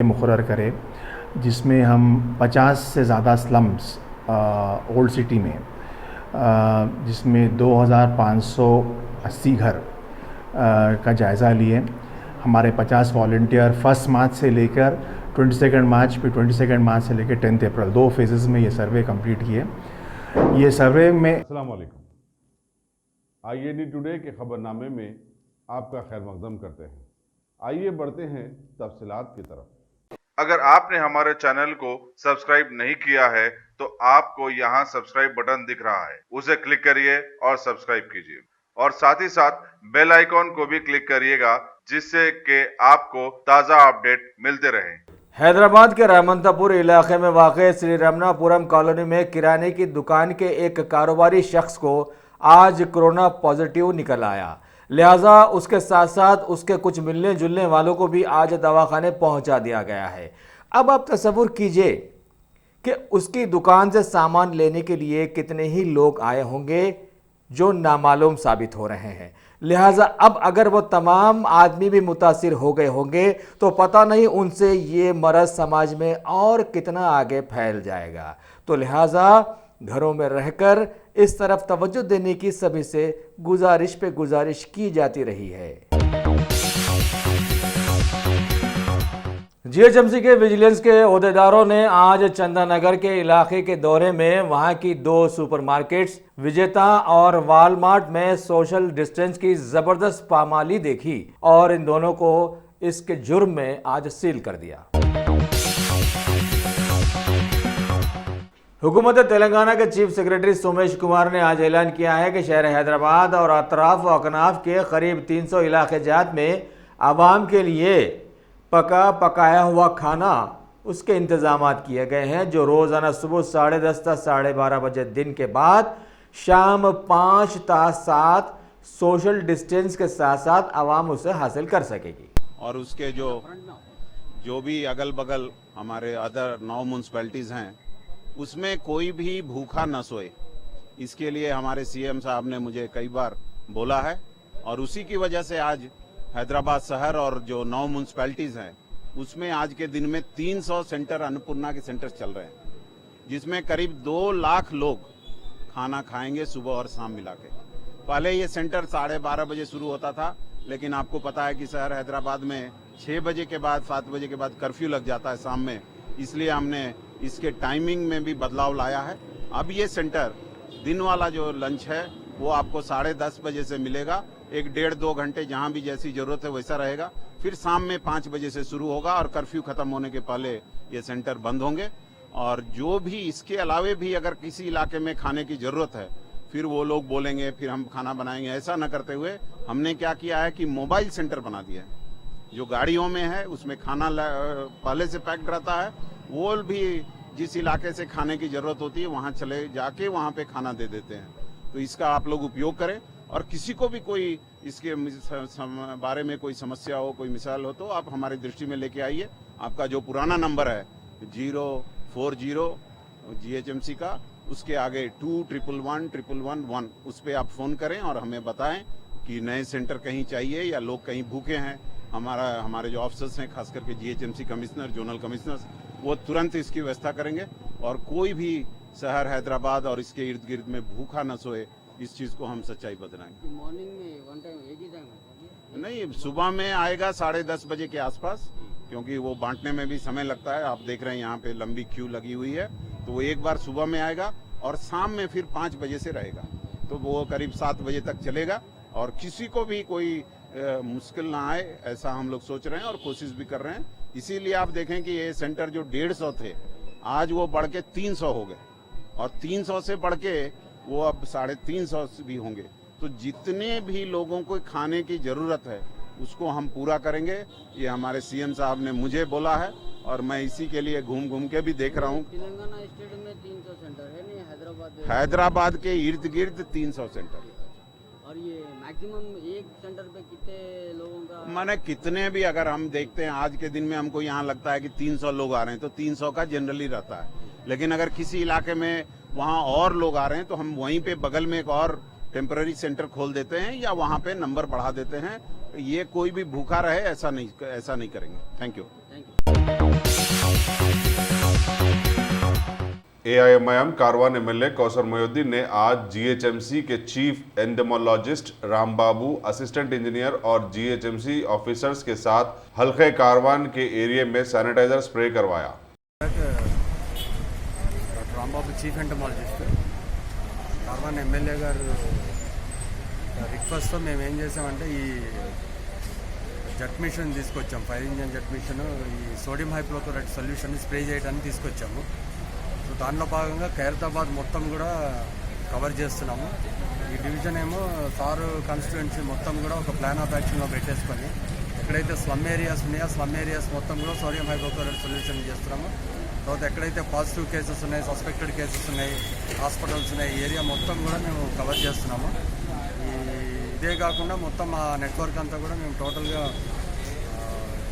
मुकर्रर करे, जिसमें हम 50 से ज़्यादा स्लम्स ओल्ड सिटी में, जिसमें 2580 घर का जायज़ा लिए। हमारे 50 वॉलंटियर 1 मार्च से लेकर 22 मार्च, फिर 22 मार्च से लेकर 10 अप्रैल 2 फेजेज़ में ये सर्वे कंप्लीट किए। ये सर्वे में अस्सलाम वालेकुम। IAD टुडे के खबरनामे में आपका खैर मकदम करते हैं। आइए बढ़ते हैं तफसीलात की तरफ। अगर आपने हमारे चैनल को सब्सक्राइब नहीं किया है तो आपको यहाँ सब्सक्राइब बटन दिख रहा है, उसे क्लिक करिए और सब्सक्राइब कीजिए और साथ ही साथ बेल आइकॉन को भी क्लिक करिएगा, जिससे कि आपको ताज़ा अपडेट मिलते रहें। हैदराबाद के रहमंतापुर इलाके में वाक़ श्री रमनापुरम कॉलोनी में किराने की दुकान के एक कारोबारी शख्स को आज कोरोना पॉजिटिव निकल आया, लिहाजा उसके साथ साथ उसके कुछ मिलने जुलने वालों को भी आज दवाखाने पहुंचा दिया गया है। अब आप तसव्वुर कीजिए कि उसकी दुकान से सामान लेने के लिए कितने ही लोग आए होंगे जो नामालूम साबित हो रहे हैं। लिहाजा अब अगर वो तमाम आदमी भी मुतासिर हो गए होंगे तो पता नहीं उनसे ये मरज़ समाज में और कितना आगे फैल जाएगा। तो लिहाजा घरों में रहकर इस तरफ तवज्जो देने की सभी से गुजारिश पे गुजारिश की जाती रही है। GHMC के विजिलेंस के ओहदेदारों ने आज चंदानगर के इलाके के दौरे में वहां की 2 सुपरमार्केट्स विजेता और वॉलमार्ट में सोशल डिस्टेंस की जबरदस्त पामाली देखी और इन दोनों को इसके जुर्म में आज सील कर दिया। हुकूमत तेलंगाना के चीफ सेक्रेटरी सोमेश कुमार ने आज ऐलान किया है कि शहर हैदराबाद और अतराफ व अकनाफ के करीब 300 इलाके जात में आवाम के लिए पकाया हुआ खाना उसके इंतजाम किए गए हैं, जो रोज़ाना सुबह 10:30 से 12:30 बजे दिन के बाद शाम 5 ता 7 सोशल डिस्टेंस के साथ साथ आवाम उसे हासिल कर सकेगी। और उसके जो भी अगल बगल हमारे अदर 9 म्यूनसिपैलिटीज़ हैं उसमें कोई भी भूखा न सोए, इसके लिए हमारे CM साहब ने मुझे कई बार बोला है और उसी की वजह से आज हैदराबाद शहर और जो 9 म्यूनसिपैलिटीज़ हैं उसमें आज के दिन में 300 सेंटर अन्नपूर्णा के सेंटर्स चल रहे हैं, जिसमें करीब 2 लाख लोग खाना खाएंगे सुबह और शाम मिला के। पहले ये सेंटर 12:30 बजे शुरू होता था, लेकिन आपको पता है कि शहर हैदराबाद में 6 बजे के बाद 7 बजे के बाद कर्फ्यू लग जाता है शाम में, इसलिए हमने इसके टाइमिंग में भी बदलाव लाया है। अब ये सेंटर दिन वाला जो लंच है वो आपको 10:30 बजे से मिलेगा, 1-1.5-2 घंटे जहां भी जैसी जरूरत है वैसा रहेगा। फिर शाम में 5 बजे से शुरू होगा और कर्फ्यू खत्म होने के पहले ये सेंटर बंद होंगे। और जो भी इसके अलावे भी अगर किसी इलाके में खाने की जरूरत है फिर वो लोग बोलेंगे फिर हम खाना बनाएंगे, ऐसा न करते हुए हमने क्या किया है कि मोबाइल सेंटर बना दिया है। जो गाड़ियों में है उसमें खाना पहले से पैक्ड रहता है, वो भी जिस इलाके से खाने की जरूरत होती है वहां चले जाके वहां पे खाना दे देते हैं। तो इसका आप लोग उपयोग करें और किसी को भी कोई इसके बारे में कोई समस्या हो, कोई मिसाल हो तो आप हमारी दृष्टि में लेके आइए। आपका जो पुराना नंबर है 040 GHMC का, उसके आगे 2111111 उस पर आप फ़ोन करें और हमें बताएं कि नए सेंटर कहीं चाहिए या लोग कहीं भूखे हैं। हमारे जो ऑफिसर्स हैं खास करके GHMC कमिश्नर, जोनल कमिश्नर्स, वो तुरंत इसकी व्यवस्था करेंगे और कोई भी शहर हैदराबाद और इसके इर्द गिर्द में भूखा न सोए, इस चीज़ को हम सच्चाई बताएंगे। मॉर्निंग में वन टाइम एक ही टाइम है? नहीं, सुबह में आएगा 10:30 बजे के आसपास, क्योंकि वो बांटने में भी समय लगता है। आप देख रहे हैं यहाँ पे लंबी क्यू लगी हुई है, तो वो एक बार सुबह में आएगा और शाम में फिर 5 बजे से रहेगा, तो वो करीब 7 बजे तक चलेगा और किसी को भी कोई मुश्किल ना आए ऐसा हम लोग सोच रहे हैं और कोशिश भी कर रहे हैं। इसीलिए आप देखें कि ये सेंटर जो 150 थे आज वो बढ़ के 300 हो गए और 300 से बढ़ के वो अब 350 भी होंगे। तो जितने भी लोगों को खाने की जरूरत है उसको हम पूरा करेंगे। ये हमारे CM साहब ने मुझे बोला है और मैं इसी के लिए घूम घूम के भी देख रहा हूँ। तेलंगाना स्टेट में 300 सेंटर है नहीं? हैदराबाद के इर्द गिर्द 300 सेंटर। और ये मैक्सिमम एक सेंटर पे कितने लोगों का? माने कितने भी अगर हम देखते हैं आज के दिन में हमको यहाँ लगता है कि 300 लोग आ रहे हैं तो 300 का जनरली रहता है, लेकिन अगर किसी इलाके में वहाँ और लोग आ रहे हैं तो हम वहीं पे बगल में एक और टेम्पररी सेंटर खोल देते हैं या वहाँ पे नंबर बढ़ा देते हैं। ये कोई भी भूखा रहे ऐसा नहीं करेंगे। Thank you. AIMIM Karwan MLA Kausar Mohiuddin ने आज जीएचएमसी के chief entomologist Rambabu, assistant engineer और जीएचएमसी ऑफिसर्स के साथ हल्के कारवान के एरिया में सैनिटाइजर स्प्रे करवाया। Rambabu chief entomologist Karwan MLA గారు రిక్వెస్ట్తో మేము ఏం చేసామంటే ఈ జెట్ మిషన్ తీసుకొచ్చాము, ఫైర్ ఇంజన్ జెట్ మిషన్, ఈ సోడియం హైపోక్లోరైడ్ సొల్యూషన్ స్ప్రే చేయడానికి తీసుకొచ్చాము. సో దానిలో భాగంగా ఖైరతాబాద్ మొత్తం కూడా కవర్ చేస్తున్నాము. ఈ డివిజన్ ఏమో సారు కాన్స్టిట్యుయెన్సీ మొత్తం కూడా ఒక ప్లాన్ ఆఫ్ యాక్షన్లో పెట్టేసుకొని ఎక్కడైతే స్లమ్ ఏరియాస్ ఉన్నాయో స్లమ్ ఏరియాస్ మొత్తం కూడా సోడియం హైపోక్లోరైడ్ సొల్యూషన్ చేస్తున్నాము. తర్వాత ఎక్కడైతే పాజిటివ్ కేసెస్ ఉన్నాయి, సస్పెక్టెడ్ కేసెస్ ఉన్నాయి, హాస్పిటల్స్ ఉన్నాయి, ఈ ఏరియా మొత్తం కూడా మేము కవర్ చేస్తున్నాము. ఇదే కాకుండా మొత్తం ఆ నెట్వర్క్ అంతా కూడా మేము టోటల్గా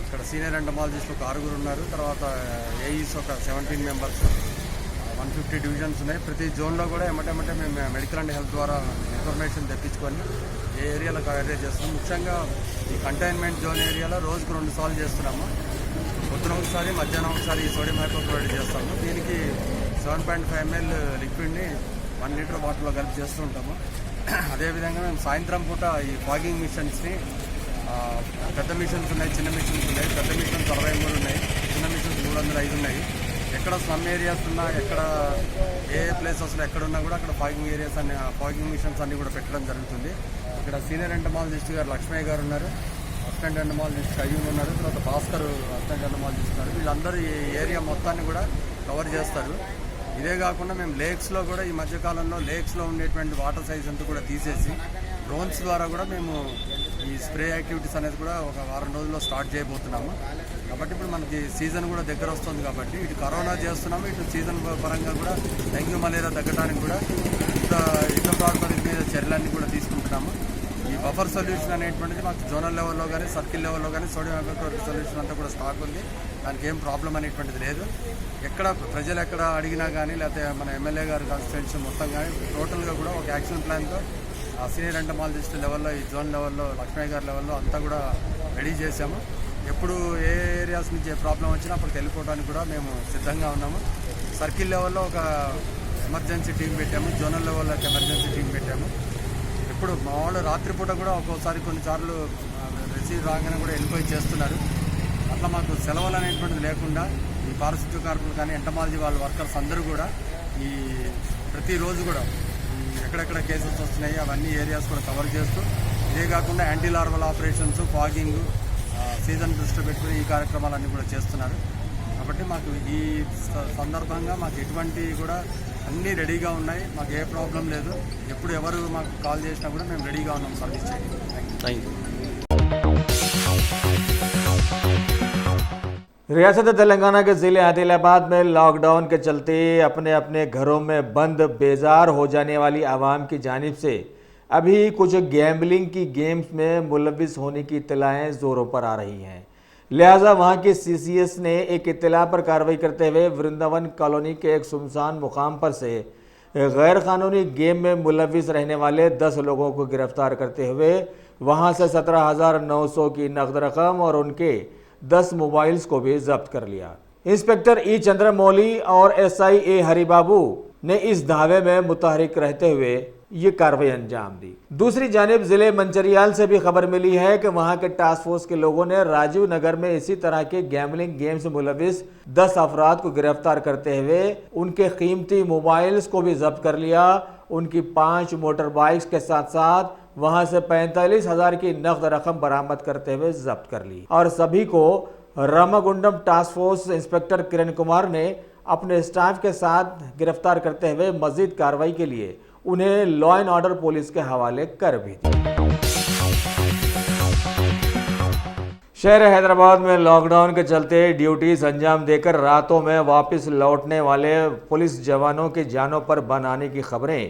ఇక్కడ సీనియర్ ఎంటమాలజిస్టులు ఒక 6 ఉన్నారు, తర్వాత ఏఈస్ ఒక 17 మెంబర్స్, 150 డివిజన్స్ ఉన్నాయి. ప్రతి జోన్లో కూడా ఎమ్మటెమ్మటే మేము మెడికల్ అండ్ హెల్త్ ద్వారా ఇన్ఫర్మేషన్ తెప్పించుకొని ఏ ఏరియాలో కవర్ చేస్తున్నాం. ముఖ్యంగా ఈ కంటైన్మెంట్ జోన్ ఏరియాలో రోజుకు 2 సార్లు చేస్తున్నాము. పొద్దున ఒకసారి, మధ్యాహ్నం ఒకసారి ఈ సోడియం హైపోక్లోరైడ్ చేస్తాము. దీనికి 7.5 ml లిక్విడ్ని 1 లీటర్ బాటిల్లో కలిపి చేస్తూ ఉంటాము. అదేవిధంగా మేము సాయంత్రం పూట ఈ ఫాగింగ్ మిషన్స్ని, పెద్ద మిషన్స్ ఉన్నాయి, చిన్న మిషన్స్ ఉన్నాయి. పెద్ద మిషన్స్ 63 ఉన్నాయి, చిన్న మిషన్స్ 305 ఉన్నాయి. ఎక్కడ స్లమ్ ఏరియాస్ ఉన్నా, ఎక్కడ ఏ ప్లేసెస్లో ఎక్కడున్నా కూడా అక్కడ ఫాగింగ్ ఏరియాస్ అన్ని, ఫాగింగ్ మిషన్స్ అన్నీ కూడా పెట్టడం జరుగుతుంది. ఇక్కడ సీనియర్ ఎంటమాలజిస్ట్ గారు లక్ష్మయ్య గారు ఉన్నారు, అసిస్టెంట్ ఎంటమాలజిస్ట్ అయ్యూన్ ఉన్నారు, తర్వాత భాస్కర్ అసిస్టెంట్ ఎంటమాలజిస్ట్ ఉన్నారు. వీళ్ళందరూ ఈ ఏరియా మొత్తాన్ని కూడా కవర్ చేస్తారు. ఇదే కాకుండా మేము లేక్స్లో కూడా ఈ మధ్యకాలంలో లేక్స్లో ఉండేటువంటి వాటర్ సైజ్ అంతా కూడా తీసేసి డ్రోన్స్ ద్వారా కూడా మేము ఈ స్ప్రే యాక్టివిటీస్ అనేది కూడా ఒక వారం రోజుల్లో స్టార్ట్ చేయబోతున్నాము. కాబట్టి ఇప్పుడు మనకి సీజన్ కూడా దగ్గర వస్తుంది కాబట్టి ఇటు కరోనా చేస్తున్నాము, ఇటు సీజన్ పరంగా కూడా డెంగ్యూ మలేరియా తగ్గడానికి కూడా యుద్ధ ప్రాతిపదిక మీద చర్యలన్నీ కూడా తీసుకుంటున్నాము. ఈ బఫర్ సొల్యూషన్ అనేటువంటిది మాకు జోనల్ లెవెల్లో కానీ సర్కిల్ లెవెల్లో కానీ సోడియం హైపోక్లోరైడ్ సొల్యూషన్ అంతా కూడా స్టాక్ ఉంది. దానికి ఏం ప్రాబ్లం అనేటువంటిది లేదు. ఎక్కడ ప్రజలు ఎక్కడ అడిగినా కానీ, లేకపోతే మన ఎమ్మెల్యే గారు కాన్స్టిట్యుయెన్సీ మొత్తం కానీ టోటల్గా కూడా ఒక యాక్షన్ ప్లాన్తో ఆ సీనియర్ ఎంటమాలజిస్ట్ లెవెల్లో, ఈ జోన్ లెవెల్లో, లక్ష్మయ్య గారి లెవెల్లో అంతా కూడా రెడీ చేశాము. ఎప్పుడు ఏ ఏరియాస్ నుంచి ఏ ప్రాబ్లం వచ్చినా అప్పటికి వెళ్ళిపోవడానికి కూడా మేము సిద్ధంగా ఉన్నాము. సర్కిల్ లెవెల్లో ఒక ఎమర్జెన్సీ టీం పెట్టాము, జోనల్ లెవెల్లో ఒక ఎమర్జెన్సీ టీం పెట్టాము. ఇప్పుడు మా వాళ్ళు రాత్రిపూట కూడా ఒక్కోసారి కొన్నిసార్లు రిసీవ్ రాగానే కూడా వెళ్ళిపోయి చేస్తున్నారు. అట్లా మాకు సెలవులు అనేటువంటిది లేకుండా ఈ పారిశుద్ధ్య కార్మికులు కానీ ఎంటమాలజీ వాళ్ళ వర్కర్స్ అందరూ కూడా ఈ ప్రతిరోజు కూడా ఎక్కడెక్కడ కేసెస్ వస్తున్నాయి అవన్నీ ఏరియాస్ కూడా కవర్ చేస్తూ, ఇదే కాకుండా anti larval operations, fogging, season దృష్టి పెట్టుకుని ఈ కార్యక్రమాలన్నీ కూడా చేస్తున్నారు. కాబట్టి మాకు ఈ సందర్భంగా మాకు ఎటువంటి కూడా అన్నీ రెడీగా ఉన్నాయి, మాకు ఏ ప్రాబ్లం లేదు. ఎప్పుడు ఎవరు మాకు కాల్ చేసినా కూడా మేము రెడీగా ఉన్నాం సర్వీస్ చేయడానికి. Thank you. रियासत तेलंगाना के ज़िले आदिलाबाद में लॉकडाउन के चलते अपने अपने घरों में बंद बेजार हो जाने वाली आवाम की जानिब से अभी कुछ गैम्बलिंग की गेम्स में मुलविस होने की इत्तलाएँ ज़ोरों पर आ रही हैं। लिहाजा वहां के सीसीएस ने एक इत्तला पर कार्रवाई करते हुए वृंदावन कॉलोनी के एक सुनसान मुकाम पर से गैर कानूनी गेम में मुलविस रहने वाले 10 लोगों को गिरफ्तार करते हुए वहां से 17,900 की नकद रकम और उनके 10 मोबाइल्स को भी जब्त कर लिया। इंस्पेक्टर ई चंद्रमौली और एसआई ए हरिबाबू ने इस दावे में मुतहरिक रहते हुए ये कार्रवाई अंजाम दी। दूसरी जानिब जिले मंचरियाल से भी खबर मिली है कि वहां के टास्क फोर्स के लोगों ने राजीव नगर में इसी तरह के गैम्बलिंग गेम से मुलविस 10 अफराद को गिरफ्तार करते हुए उनके कीमती मोबाइल्स को भी जब्त कर लिया। उनकी 5 मोटर बाइक्स के साथ साथ वहां से 45,000 की नकद रकम बरामद करते हुए जब्त कर ली और सभी को Ramagundam task force inspector Kiran Kumar ने अपने स्टाफ के साथ गिरफ्तार करते हुए मजीद कार्रवाई के लिए उन्हें लॉ एंड ऑर्डर पुलिस के हवाले कर भी दिया। शहर हैदराबाद में लॉकडाउन के चलते ड्यूटीज अंजाम देकर रातों में वापस लौटने वाले पुलिस जवानों की जानों पर बन आने की खबरें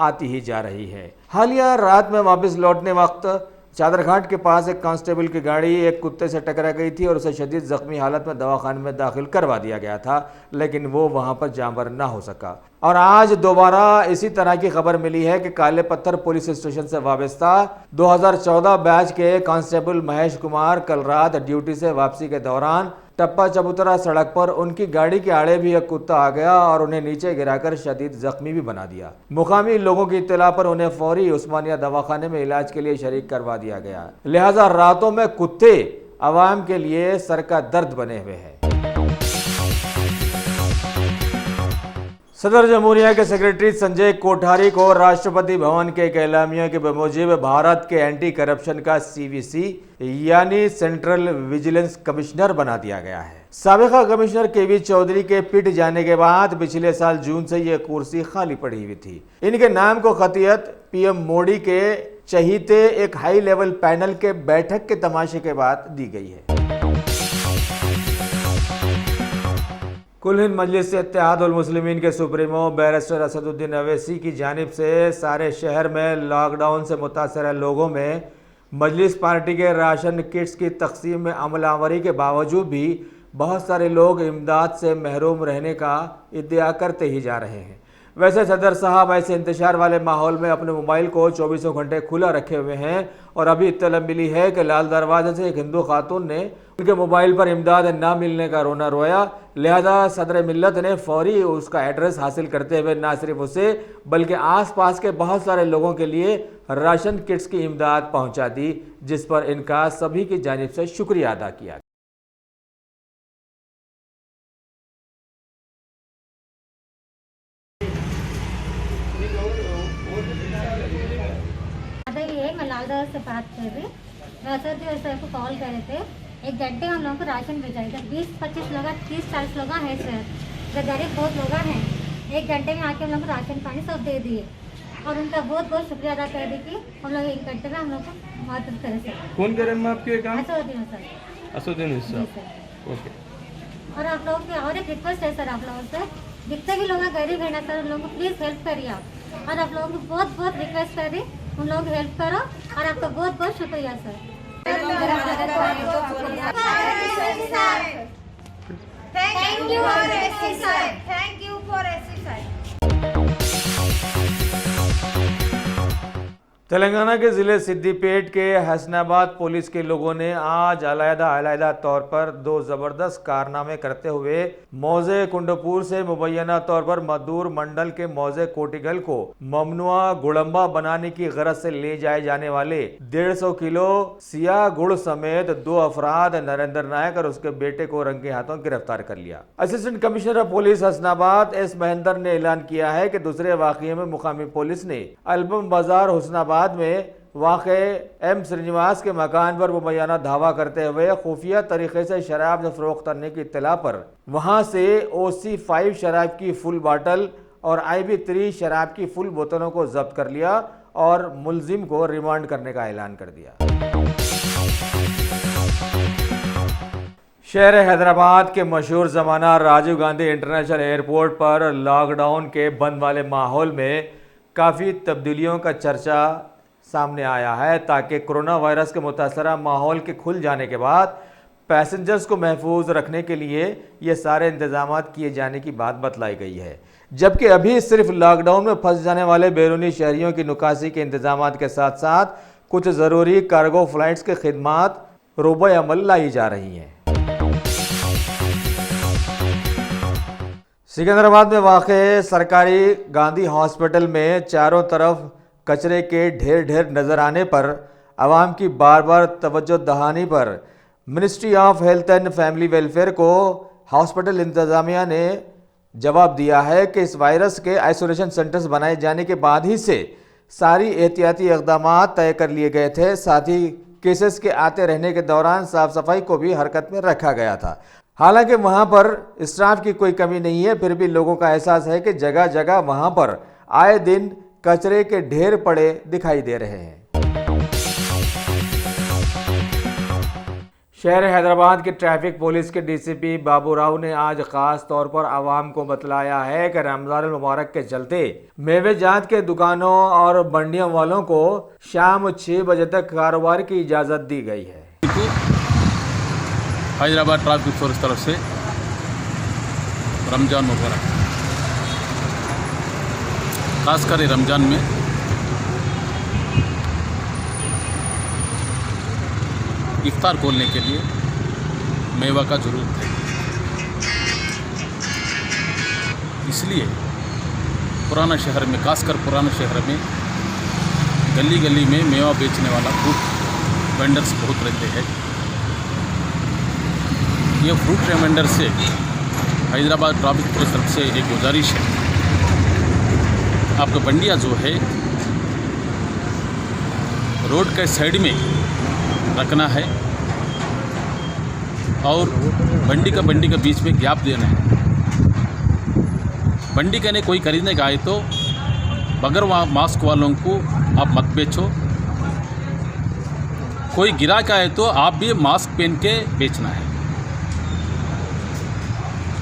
आती ही जा रही है। हालिया रात में वापस लौटने वक्त चादरघाट के पास एक कांस्टेबल की गाड़ी एक कुत्ते से टकरा गई थी और उसे शदीद जख्मी हालत में दवाखाने में दाखिल करवा दिया गया था, लेकिन वो वहां पर जामर ना हो सका। और आज दोबारा इसी तरह की खबर मिली है कि काले पत्थर पुलिस स्टेशन से वाबस्ता 2014 बैच के कांस्टेबल महेश कुमार कल रात ड्यूटी से वापसी के दौरान टप्पा चबूतरा सड़क पर उनकी गाड़ी के आड़े भी एक कुत्ता आ गया और उन्हें नीचे गिराकर शदीद जख्मी भी बना दिया। मुकामी लोगों की इत्तला पर उन्हें फौरी उस्मानिया दवाखाने में इलाज के लिए शरीक करवा दिया गया। लिहाजा रातों में कुत्ते आवाम के लिए सर का दर्द बने हुए हैं। सदर जमहूरिया के सेक्रेटरी संजय कोठारी को राष्ट्रपति भवन के एक एलामिया के बमूजिब भारत के एंटी करप्शन का CVC यानी सेंट्रल विजिलेंस कमिश्नर बना दिया गया है। साबिका कमिश्नर KV चौधरी के पिट जाने के बाद पिछले साल जून से ये कुर्सी खाली पड़ी हुई थी। इनके नाम को खतियत PM मोदी के चहीते एक हाई लेवल पैनल के बैठक के तमाशे के बाद दी गई है। कुल हिंद मजलिस इत्तेहाद उल मुस्लिमीन के सुप्रीमो बैरिस्टर असदुद्दीन अवैसी की जानिब से सारे शहर में लॉकडाउन से मुतासर लोगों में मजलिस पार्टी के राशन किट्स की तकसीम में अमलावरी के बावजूद भी बहुत सारे लोग इमदाद से महरूम रहने का इद्दिया करते ही जा रहे हैं। वैसे सदर साहब ऐसे इंतशार वाले माहौल में अपने मोबाइल को 24 घंटे खुला रखे हुए हैं और अभी इत्तला मिली है कि लाल दरवाजे से एक हिंदू खातून ने उनके मोबाइल पर इमदाद ना मिलने का रोना रोया। लिहाजा सदर मिल्लत ने फौरी उसका एड्रेस हासिल करते हुए ना सिर्फ उसे बल्कि आसपास के बहुत सारे लोगों के लिए राशन किट्स की इमदाद पहुंचा दी, जिस पर इनका सभी की जानिब से शुक्रिया अदा किया। मैं लालदास से बात कर रही। मैं सर को कॉल करे थे, 1 घंटे हम लोगों को राशन भेजाएगा। 20-25 लोग 30-40 लोग हैं सर, गरीब बहुत लोग हैं। 1 घंटे में आके हम लोग को राशन पानी सब दे दिए और उनका बहुत बहुत शुक्रिया अदा कर दी कि हम लोग 1 घंटे में हम लोग को मदद करे सर। कौन कह रहे हैं आपके काम? Asaduddin sir. Asaduddin sir, okay. और आप लोगों की और एक रिक्वेस्ट है सर, आप लोगों से जितने भी लोग गरीब है ना सर, उन लोगों को प्लीज़ हेल्प करिए आप। और आप लोगों को बहुत बहुत रिक्वेस्ट कर रही, उन लोगों को हेल्प करो और आपका बहुत बहुत शुक्रिया sir. Thank you for SC sir. Thank you for SC sir. Telangana के ज़िले सिद्दीपेट के हसनाबाद पुलिस के लोगों ने आज अलहदा तौर पर 2 ज़बरदस्त कारनामे करते हुए मौजे कुंडपुर से मुबैना तौर पर मदूर मंडल के मौजे कोटिगल को ममनुआ गुड़म्बा बनाने की गरज से ले जाए जाने वाले 150 किलो सिया गुड़ समेत 2 अफराद नरेंद्र नायक और उसके बेटे को रंगे हाथों गिरफ्तार कर लिया। Assistant commissioner of police Hasanabad S Mahendra ने ऐलान किया है कि दूसरे वाक़ये में मुकामी पुलिस ने अल्बम बाजार हुस्नाबाद में वाक़े M श्रीनिवास के मकान पर मुबैना धावा करते हुए खुफिया तरीके से शराब फरोख्त करने की इत्तला पर वहां से OC5 शराब की फुल बाटल और IB3 शराब की फुल बोतलों को जब्त कर लिया और मुलजिम को रिमांड करने का ऐलान कर दिया। शहर हैदराबाद के मशहूर ज़माना राजीव गांधी इंटरनेशनल एयरपोर्ट पर लॉकडाउन के बंद वाले माहौल में काफ़ी तब्दीलियों का चर्चा सामने आया है, ताकि कोरोना वायरस के मुतासरा माहौल के खुल जाने के बाद पैसेंजर्स को महफूज रखने के लिए ये सारे इंतजाम किए जाने की बात बतलाई गई है। जबकि अभी सिर्फ लॉकडाउन में फंस जाने वाले बैरूनी शहरियों की निकासी के इंतजाम के साथ साथ कुछ ज़रूरी कार्गो फ्लाइट्स के खिदमात रोबे अमल लाई जा रही हैं। सिकंदराबाद में वाक़े सरकारी गांधी हॉस्पिटल में चारों तरफ कचरे के ढेर नज़र आने पर आवाम की बार बार तवज्जो दहानी पर ministry of health and family welfare को हॉस्पिटल इंतज़ामिया ने जवाब दिया है कि इस वायरस के आइसोलेशन सेंटर्स बनाए जाने के बाद ही से सारी एहतियाती इक़दाम तय कर लिए गए थे। साथ ही केसेस के आते रहने के दौरान साफ सफाई को भी हरकत में रखा गया था। हालांकि वहां पर स्टाफ की कोई कमी नहीं है, फिर भी लोगों का एहसास है कि जगह जगह वहां पर आए दिन कचरे के ढेर पड़े दिखाई दे रहे हैं। शहर हैदराबाद के ट्रैफिक पुलिस के DCP बाबू राव ने आज खास तौर पर आवाम को बतलाया है कि रमजान मुबारक के चलते मेवे जात के दुकानों और मंडियों वालों को शाम 6 बजे तक कारोबार की इजाज़त दी गई है। हैदराबाद ट्रैफिक फोर्स तरफ से रमज़ान मुबारक। खासकर रमज़ान में इफ्तार खोलने के लिए मेवा का ज़रूरत है। इसलिए पुराना शहर में, खासकर पुराना शहर में गली गली में मेवा बेचने वाला फ्रूट वेंडर्स बहुत रहते हैं। ये फ्रूट वेंडर से हैदराबाद ट्रैफिक पुलिस तरफ से एक गुजारिश है, आपका बंडिया जो है रोड के साइड में रखना है और बंडी का बीच में गैप देना है। बंडी कहने कोई खरीदने का आए तो बगैर मास्क वालों को आप मत बेचो, कोई गिरा का है तो आप भी मास्क पहन के बेचना है।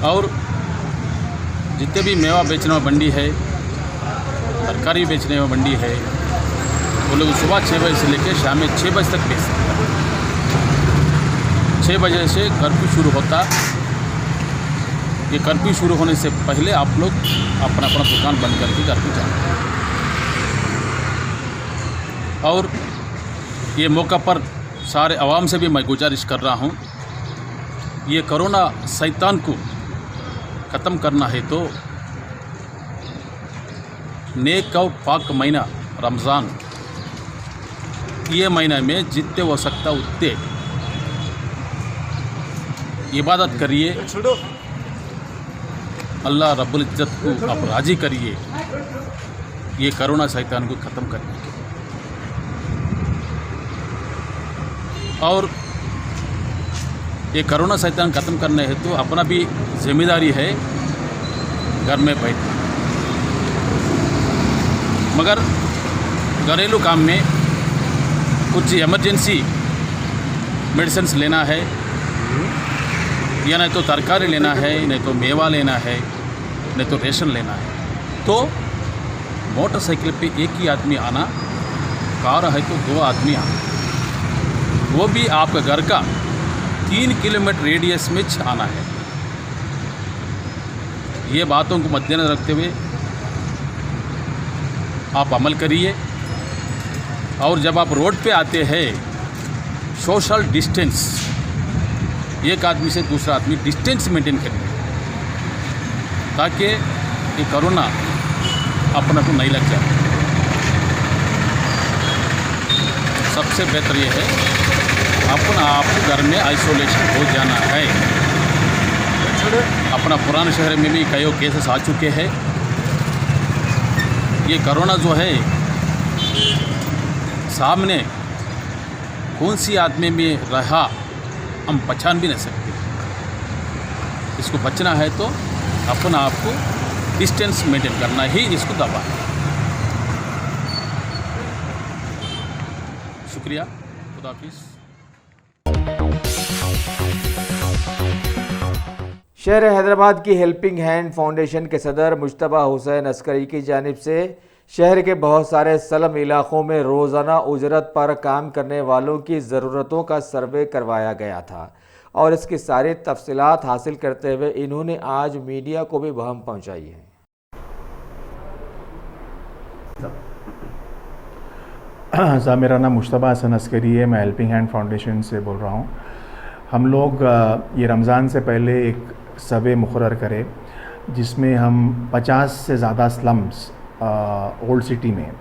और जितने भी मेवा बेचने वाला बंडी है, तरकारी बेचने वाला बंडी है, वो लोग सुबह 6 बजे से लेकर शाम में 6 बजे तक बेच सकते हैं। 6 बजे से कर्फ्यू शुरू होता, ये कर्फ्यू शुरू होने से पहले आप लोग अपना अपना दुकान बंद करके घर पे जाना। और ये मौका पर सारे आवाम से भी मैं गुजारिश कर रहा हूँ, ये कोरोना शैतान को ख़त्म करना है तो नेक और पाक महीना रमज़ान, ये महीना में जितने हो सकता उतने इबादत करिए, अल्लाह रब्बुल इज़्ज़त को आप राज़ी करिए ये कोरोना शैतान को ख़त्म करने के। और ये कोरोना शैतान ख़त्म करने है तो अपना भी जिम्मेदारी है घर में बैठना, मगर घरेलू काम में कुछ इमरजेंसी मेडिसिन्स लेना है, या नहीं तो तरकारी लेना है, नहीं तो मेवा लेना है, नहीं तो रेशन लेना है, तो मोटरसाइकिल पे एक ही आदमी आना, कार है तो 2 आदमी आना, वो भी आपका घर का 3 किलोमीटर रेडियस में आना है। ये बातों को मद्देनजर रखते हुए आप अमल करिए। और जब आप रोड पे आते हैं सोशल डिस्टेंस, एक आदमी से दूसरा आदमी डिस्टेंस मेंटेन करिए ताकि ये कोरोना अपना को नहीं लग जाए। सबसे बेहतर ये है अपना आप घर में आइसोलेशन हो जाना है। अपना पुराने शहर में भी कई केसेस आ चुके हैं। ये कोरोना जो है सामने कौन सी आदमी में रहा हम पहचान भी नहीं सकते। इसको बचना है तो अपना आप को डिस्टेंस मेंटेन करना ही इसको दवा है। शुक्रिया, खुदा हाफिज़। शहर हैदराबाद की हेल्पिंग हैंड फाउंडेशन के सदर मुश्तबा हुसैन अस्करी की जानिब से शहर के बहुत सारे स्लम इलाकों में रोज़ाना उजरत पर काम करने वालों की ज़रूरतों का सर्वे करवाया गया था और इसकी सारी तफसीलात हासिल करते हुए इन्होंने आज मीडिया को भी बहम पहुंचाई है। साहब, मेरा नाम मुश्तबा हुसैन अस्करी है, मैं हेल्पिंग हैंड फाउंडेशन से बोल रहा हूँ। हम लोग ये रमज़ान से पहले एक सर्वे मुकर्रर करे जिसमें हम 50 से ज़्यादा स्लम्स ओल्ड सिटी में,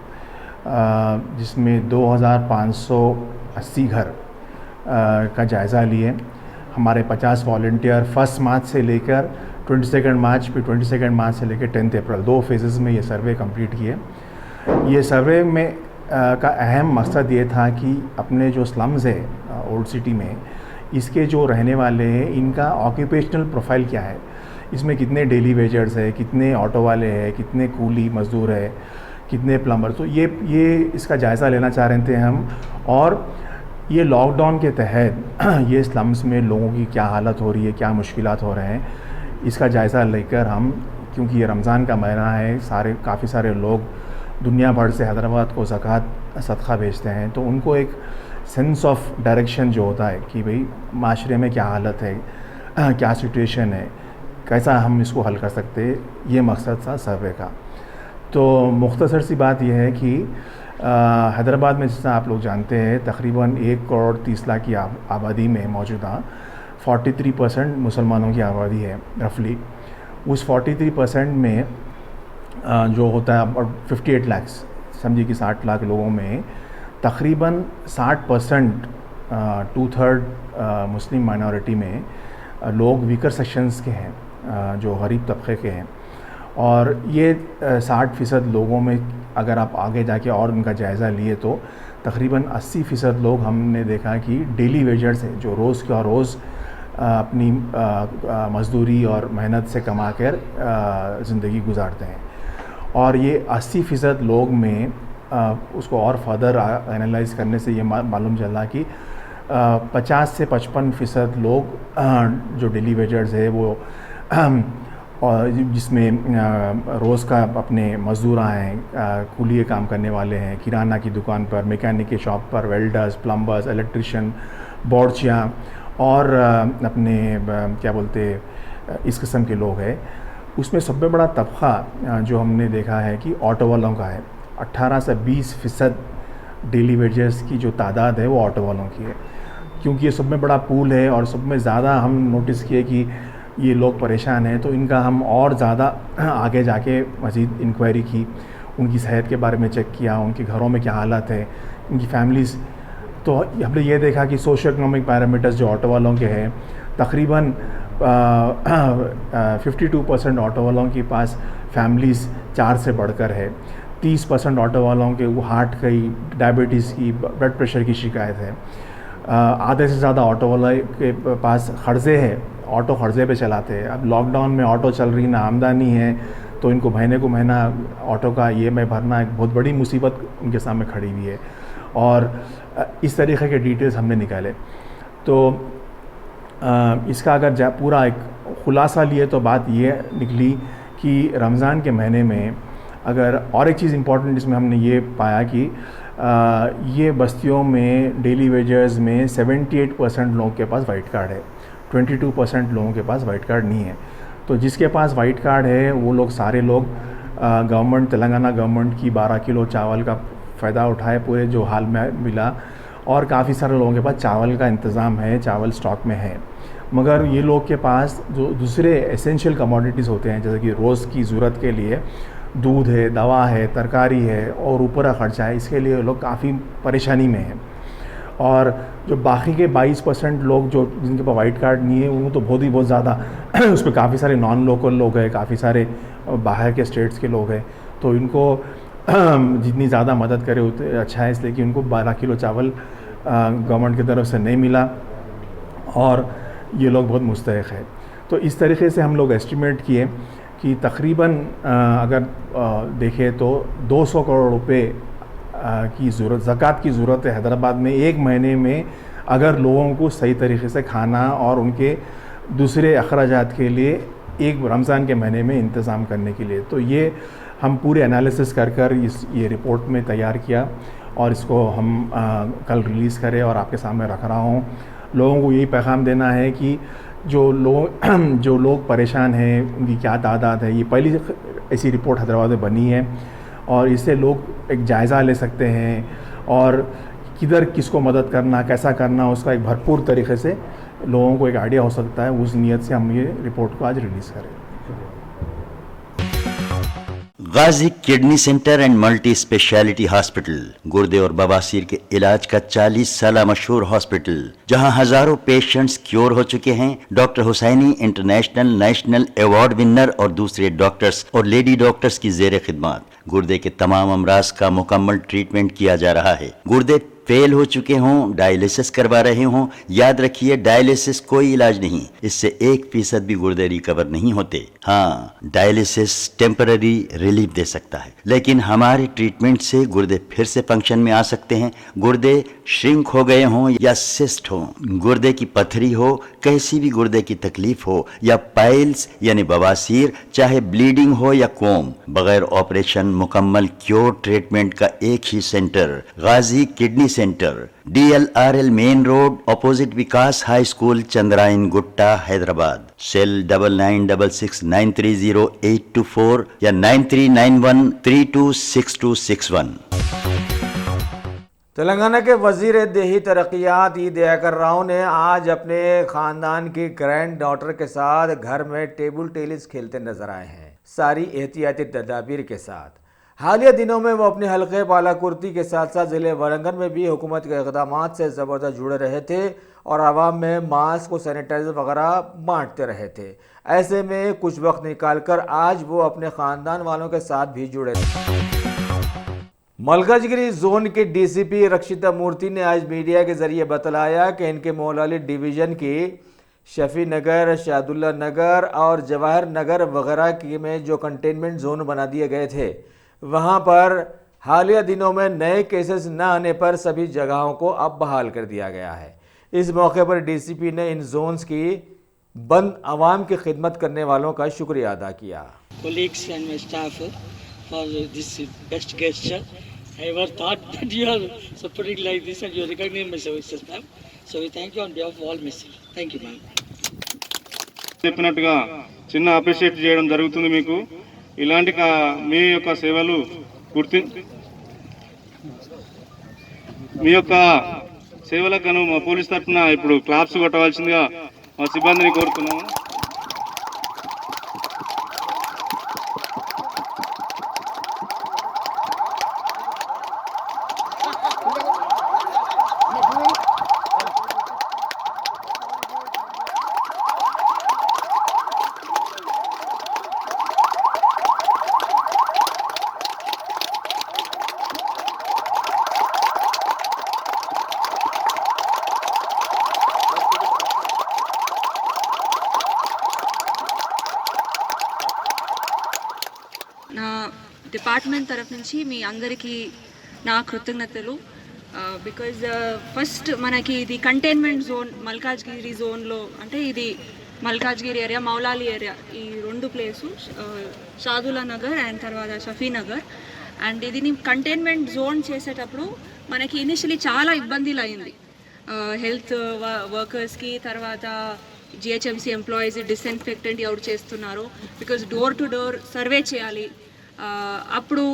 जिसमें 2580 घर का जायज़ा लिए। हमारे 50 वॉलंटियर 1 मार्च से लेकर 22 मार्च, फिर 22 मार्च से लेकर 10 अप्रैल 2 फेजेज़ में ये सर्वे कंप्लीट किए। ये सर्वे में का अहम मकसद ये था कि अपने जो स्लम्स है ओल्ड सिटी में, इसके जो रहने वाले हैं इनका ऑक्यूपेशनल प्रोफाइल क्या है, इसमें कितने डेली वेजर्स है, कितने ऑटो वाले हैं, कितने कूली मज़दूर है, कितने प्लम्बर, तो ये इसका जायज़ा लेना चाह रहे थे हम। और ये लॉकडाउन के तहत ये स्लम्स में लोगों की क्या हालत हो रही है, क्या मुश्किलात हो रहे हैं, इसका जायज़ा लेकर हम, क्योंकि ये रमज़ान का महीना है, काफ़ी सारे लोग दुनिया भर से हैदराबाद को ज़कात सदका भेजते हैं, तो उनको एक सेंस ऑफ डायरेक्शन जो होता है कि भाई माशरे में क्या हालत है, क्या सिचुएशन है, कैसा हम इसको हल कर सकते हैं, ये मकसद था सर्वे का। तो मुख्तसर सी बात यह है कि हैदराबाद में, जैसा आप लोग जानते हैं, तकरीबन 1 करोड़ 30 लाख की आबादी में मौजूदा 43% मुसलमानों की आबादी है रफली। उस 43% में जो होता है 58 लाख, समझिए कि 60 लाख लोगों में तकरीबन 60%, 2/3 मुस्लिम माइनॉरिटी में लोग वीकर सेक्शंस के हैं, जो गरीब तबके के हैं। और ये 60% लोगों में अगर आप आगे जाके और उनका जायज़ा लिए तो तकरीबन 80% लोग हमने देखा कि डेली वेजर्स हैं, जो रोज़ का रोज़ अपनी मज़दूरी और मेहनत से कमा कर ज़िंदगी गुजारते हैं। और ये 80% लोग में उसको और फर्दर एनालाइज करने से ये मालूम चला कि 50 से 55% लोग जो डेली वेजर्स है वो और जिसमें रोज़ का अपने मज़दूर हैं, कूली काम करने वाले हैं, किराना की दुकान पर, मैकेनिक की शॉप पर, वेल्डर्स, प्लम्बर्स, इलेक्ट्रिशियन, बावर्चियाँ और अपने क्या बोलते इस किस्म के लोग हैं। उसमें सबसे बड़ा तबका जो हमने देखा है कि ऑटो वालों का है। 18 से 20% डेली वेजर्स की जो तादाद है वो ऑटो वालों की है, क्योंकि ये सब में बड़ा पूल है और सब में ज़्यादा हम नोटिस किए कि ये लोग परेशान हैं। तो इनका हम और ज़्यादा आगे जाके मज़ीद इंक्वायरी की, उनकी सेहत के बारे में चेक किया, उनके घरों में क्या हालत है, उनकी फैमिलीज़। तो हमने ये देखा कि सोशो इकोनॉमिक पैरामीटर्स जो ऑटो वालों के हैं, तकरीबन 52% ऑटो वालों के पास फैमिलीज़ 4 से बढ़कर है। 30% ऑटो वालों के वो हार्ट की, डायबिटीज़ की, ब्लड प्रेशर की शिकायत है। आधे से ज़्यादा ऑटो वाले के पास कर्ज़े है, ऑटो कर्ज़े पे चलाते हैं। अब लॉकडाउन में ऑटो चल रही ना आमदनी है, तो इनको महीने को महीना ऑटो का EMI भरना एक बहुत बड़ी मुसीबत उनके सामने खड़ी हुई है। और इस तरीक़े के डिटेल्स हमने निकाले। तो इसका अगर पूरा एक ख़ुलासा लिए तो बात ये निकली कि रमज़ान के महीने में अगर और एक चीज़ इम्पॉर्टेंट इसमें हमने ये पाया कि ये बस्तियों में डेली वेजर्स में 78% लोगों के पास वाइट कार्ड है, 22% लोगों के पास वाइट कार्ड नहीं है। तो जिसके पास वाइट कार्ड है वो लोग सारे लोग गवर्नमेंट, तेलंगाना गवर्नमेंट की 12 किलो चावल का फ़ायदा उठाए पूरे जो हाल में मिला। और काफ़ी सारे लोगों के पास चावल का इंतज़ाम है, चावल स्टॉक में है। मगर ये लोग के पास जो दूसरे एसेंशियल कमोडिटीज़ होते हैं, जैसे कि रोज़ की ज़रूरत के लिए दूध है, दवा है, तरकारी है और ऊपर का ख़र्चा है, इसके लिए लोग काफ़ी परेशानी में हैं। और जो बाकी के 22% लोग जो जिनके पास वाइट कार्ड नहीं है, वो तो बहुत ज़्यादा उसमें काफ़ी सारे नॉन लोकल लोग हैं, काफ़ी सारे बाहर के स्टेट्स के लोग हैं। तो इनको जितनी ज़्यादा मदद करे उतने अच्छा है, इसलिए कि उनको 12 किलो चावल गवर्नमेंट की तरफ से नहीं मिला और ये लोग बहुत मुस्तहिक़ है। तो इस तरीके से हम लोग एस्टिमेट किए कि तकरीबन अगर देखें तो 200 करोड़ रुपए की ज़रूरत, ज़कात की ज़रूरत है हैदराबाद में एक महीने में, अगर लोगों को सही तरीके से खाना और उनके दूसरे अखराजात के लिए एक रमज़ान के महीने में इंतज़ाम करने के लिए। तो ये हम पूरे एनालिसिस कर ये रिपोर्ट में तैयार किया और इसको हम कल रिलीज़ करें और आपके सामने रख रहा हूँ। लोगों को यही पैगाम देना है कि जो लोग परेशान हैं उनकी क्या तादाद है। ये पहली ऐसी रिपोर्ट हैदराबाद में बनी है और इससे लोग एक जायज़ा ले सकते हैं और किधर किसको मदद करना, कैसा करना, उसका एक भरपूर तरीके से लोगों को एक आइडिया हो सकता है। उस नीयत से हम ये रिपोर्ट को आज रिलीज़ करें। Ghazi kidney centre and multi speciality hospital, गुर्दे और बवासीर के इलाज का 40 साल मशहूर हॉस्पिटल, जहां हजारों पेशेंट्स क्योर हो चुके हैं। Doctor Husaini international national award winner और दूसरे डॉक्टर्स और लेडी डॉक्टर्स की जेर खिदमत गुर्दे के तमाम अमराज का मुकम्मल ट्रीटमेंट किया जा रहा है। गुर्दे फेल हो चुके हों, डायलिसिस करवा रहे हों, याद रखिए डायलिसिस कोई इलाज नहीं, इससे 1% भी गुर्दे रिकवर नहीं होते। हाँ, डायलिसिस टेम्पररी रिलीफ दे सकता है, लेकिन हमारे ट्रीटमेंट से गुर्दे फिर से फंक्शन में आ सकते हैं। गुर्दे श्रिंक हो गए हों या सिस्ट हो, गुर्दे की पथरी हो, कैसी भी गुर्दे की तकलीफ हो या पाइल्स यानी बवासीर, चाहे ब्लीडिंग हो या कोम, बगैर ऑपरेशन मुकम्मल क्योर ट्रीटमेंट का एक ही centre, Ghazi kidney centre, DLRL main road, opposite Vikas high school, Chandrayangutta, Hyderabad. Cell 9966930824 या 9391326261। तेलंगाना के वजीर देही तरक्यात ई दयाकर राव ने आज अपने खानदान की ग्रैंड डॉटर के साथ घर में टेबल टेनिस खेलते नजर आए हैं, सारी एहतियाती तदाबीर के साथ। हालिया दिनों में वो अपने हल्के बालाकुर्ती के साथ साथ ज़िले वारंगल में भी हुकूमत के इक़दाम से ज़बरदस्त जुड़े रहे थे और आवाम में मास्क और सैनिटाइज़र वगैरह बांटते रहे थे। ऐसे में कुछ वक्त निकालकर आज वो अपने ख़ानदान वालों के साथ भी जुड़े थे। मलकाजगिरी जोन के डीसीपी रक्षिता मूर्ति ने आज मीडिया के जरिए बतलाया कि इनके मौलाली डिवीज़न की शफी नगर, शादुल्ला नगर और जवाहर नगर वगैरह में जो कंटेनमेंट जोन बना दिए गए थे, वहां पर हालिया दिनों में नए केसेस न आने पर सभी जगहों को अब बहाल कर दिया गया है। इस मौके पर डीसीपी ने इन जोन्स की बंद आवाम की खिदमत करने वालों का शुक्रिया अदा किया। Colleagues and my staff for this best gesture. I never thought that you are supporting like this and you are recognizing my services, ma'am. So we thank you on behalf of all message. Thank you, ma'am. చెప్పినట్టుగా చిన్న appreciate చేయడం జరుగుతుంది మీకు. ఇలాంటి మీ యొక్క సేవలు మీ యొక్క సేవలకు మా పోలీస్ తరఫున ఇప్పుడు క్లాప్స్ కొట్టవలసిందిగా మా సిబ్బందిని కోరుతున్నాము. నా డిపార్ట్మెంట్ తరఫు నుంచి మీ అందరికీ నా కృతజ్ఞతలు. బికాజ్ ఫస్ట్ మనకి ఇది కంటైన్మెంట్ జోన్ మల్కాజ్గిరి జోన్లో, అంటే ఇది మల్కాజ్గిరి ఏరియా, మౌలాలి ఏరియా, ఈ రెండు ప్లేసు షాదుల్లా నగర్ అండ్ తర్వాత షఫీ నగర్. అండ్ ఇది కంటైన్మెంట్ జోన్ చేసేటప్పుడు మనకి ఇనిషియలీ చాలా ఇబ్బందులు అయింది హెల్త్ వర్కర్స్కి, తర్వాత జిహెచ్ఎంసీ ఎంప్లాయీస్ డిస్ఇన్ఫెక్టెంట్ ఎవరు చేస్తున్నారు, because door to door survey చేయాలి. అప్పుడు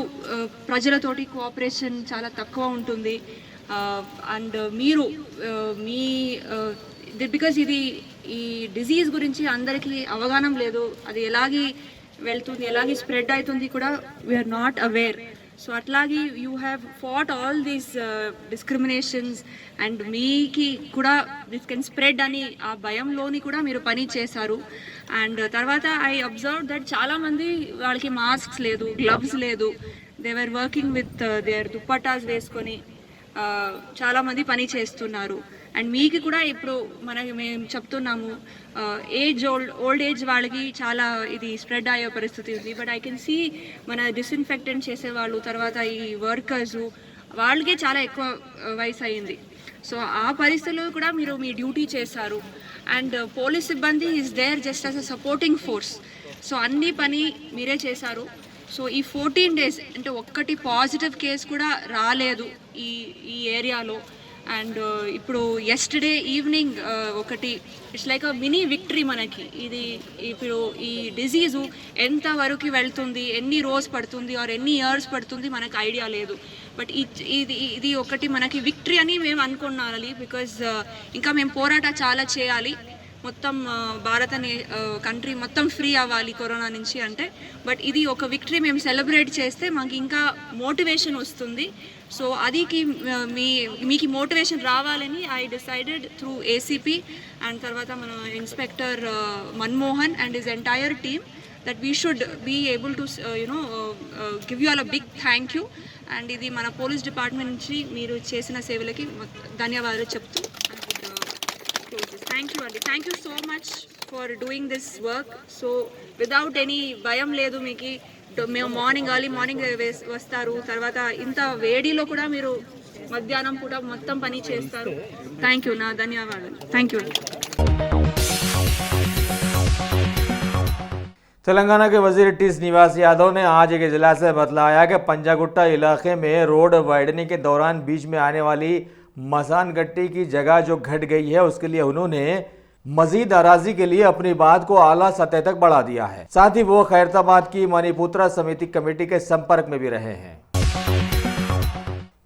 ప్రజలతోటి కోఆపరేషన్ చాలా తక్కువ ఉంటుంది. అండ్ మీరు మీ బికాజ్ ఇది ఈ డిజీజ్ గురించి అందరికీ అవగాహన లేదు, అది ఎలాగే వెళ్తుంది, ఎలాగే స్ప్రెడ్ అవుతుంది కూడా వీఆర్ నాట్ అవేర్. సో అట్లాగే you have fought all these discriminations and మీకి కూడా దిస్ కెన్ స్ప్రెడ్ అని ఆ భయంలోని కూడా మీరు పని చేశారు. అండ్ తర్వాత ఐ అబ్జర్వ్ దట్ చాలామంది వాళ్ళకి మాస్క్స్ లేదు, గ్లవ్స్ లేదు, they were working with their dupattas వేసుకొని చాలామంది పని చేస్తున్నారు. అండ్ మీకు కూడా ఇప్పుడు మేము చెప్తున్నాము ఓల్డ్ ఏజ్ వాళ్ళకి చాలా ఇది స్ప్రెడ్ అయ్యే పరిస్థితి ఉంది. బట్ ఐ కెన్ సీ మన డిస్ఇన్ఫెక్టెంట్ చేసేవాళ్ళు, తర్వాత ఈ వర్కర్స్ వాళ్ళకే చాలా ఎక్కువ వయసు అయింది. సో ఆ పరిస్థితుల్లో కూడా మీరు మీ డ్యూటీ చేశారు. అండ్ పోలీస్ సిబ్బంది is there just as a supporting force. So అన్ని పని మీరే చేశారు. సో ఈ 14 days అంటే ఒక్కటి పాజిటివ్ కేసు కూడా రాలేదు ఈ ఏరియాలో. అండ్ ఇప్పుడు ఎస్టర్డే ఈవినింగ్ ఒకటి it's like a mini victory మనకి. ఇది ఇప్పుడు ఈ డిజీజు ఎంత వరకు వెళ్తుంది, ఎన్ని రోజు పడుతుంది ఆర్ ఎన్ని ఇయర్స్ పడుతుంది మనకు ఐడియా లేదు. బట్ ఇది ఒకటి మనకి విక్టరీ అని మేము అనుకున్నాలి. బికాజ్ ఇంకా మేము పోరాట చాలా చేయాలి, మొత్తం భారత్ అనే కంట్రీ మొత్తం ఫ్రీ అవ్వాలి కరోనా నుంచి అంటే. బట్ ఇది ఒక విక్టరీ మేము సెలబ్రేట్ చేస్తే మాకు ఇంకా మోటివేషన్ వస్తుంది. సో అదికి మీకు మోటివేషన్ రావాలని I decided through ACP and తర్వాత మన inspector Manmohan and his entire team that we should be able to give you all a big thank you. And ఇది మన పోలీస్ డిపార్ట్మెంట్ నుంచి మీరు చేసిన సేవలకి ధన్యవాదాలు చెప్తూ థ్యాంక్ యూ అండి. Thank you so much for doing this work. So without any భయం లేదు మీకు. మేము మార్నింగ్ వస్తారు, తర్వాత ఇంత వేడిలో కూడా మీరు మధ్యాహ్నం పూట మొత్తం పని చేస్తారు. థ్యాంక్ యూ, నా ధన్యవాదాలు. Thank you. तेलंगाना के वजीर टी श्रीनिवास यादव ने आज एक इजलास से बतलाया कि पंजागुट्टा इलाके में रोड वाइडनिंग के दौरान बीच में आने वाली मसान गट्टी की जगह जो घट गई है, उसके लिए उन्होंने मजीद अराजी के लिए अपनी बात को आला सतह तक बढ़ा दिया है। साथ ही वो खैरताबाद की मणिपुत्रा समिति कमेटी के संपर्क में भी रहे हैं।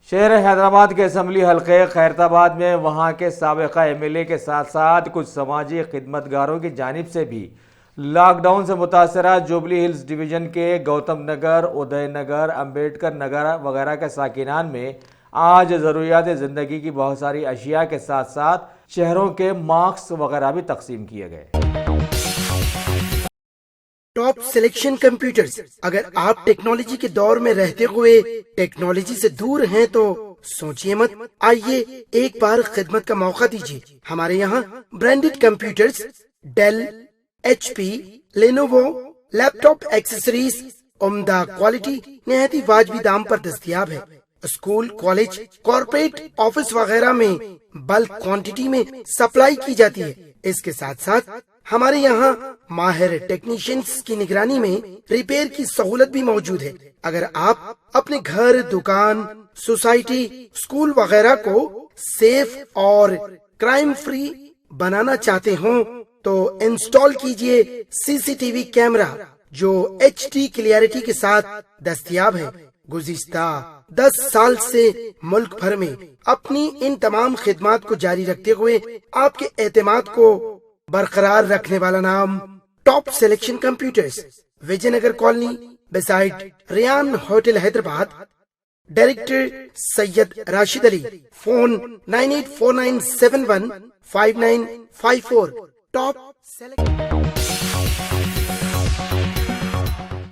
शहर हैदराबाद के असम्बली हल्के खैरताबाद में वहां के साबिका एमएलए के साथ साथ कुछ समाजी खिदमतगारों की जानिब से भी लॉकडाउन से मुतासरा जुबली हिल्स डिवीज़न के गौतम नगर, उदय नगर, अम्बेडकर नगर वगैरह के साकिनान में आज ज़रूरियात ज़िंदगी की बहुत सारी अशिया के साथ साथ शहरों के मास्क वगैरह भी तकसीम किए गए। Top selection computers. अगर आप टेक्नोलॉजी के दौर में रहते हुए टेक्नोलॉजी से दूर हैं तो सोचिए मत, आइए एक बार खिदमत का मौका दीजिए। हमारे यहाँ branded computers Dell, HP, Lenovo, laptop accessories उम्दा क्वालिटी निहायती वाजबी दाम पर दस्तयाब है। स्कूल, कॉलेज, कॉर्पोरेट, ऑफिस वगैरह में बल्क क्वांटिटी में सप्लाई की जाती है। इसके साथ साथ हमारे यहाँ माहिर टेक्नीशियंस की निगरानी में रिपेयर की सहूलत भी मौजूद है। अगर आप अपने घर, दुकान, सोसाइटी, स्कूल वगैरह को सेफ और क्राइम फ्री बनाना चाहते हो तो इंस्टॉल कीजिए CCTV कैमरा जो HD क्लियरिटी के साथ दस्तयाब है। गुज़िश्ता 10 साल से मुल्क भर में अपनी इन तमाम खिदमात को जारी रखते हुए आपके एतमाद को बरकरार रखने वाला नाम top selection computers, Vijaynagar colony beside Riyan hotel Hyderabad. Director Syed Rashid Ali. Phone 9849715954। Top selection.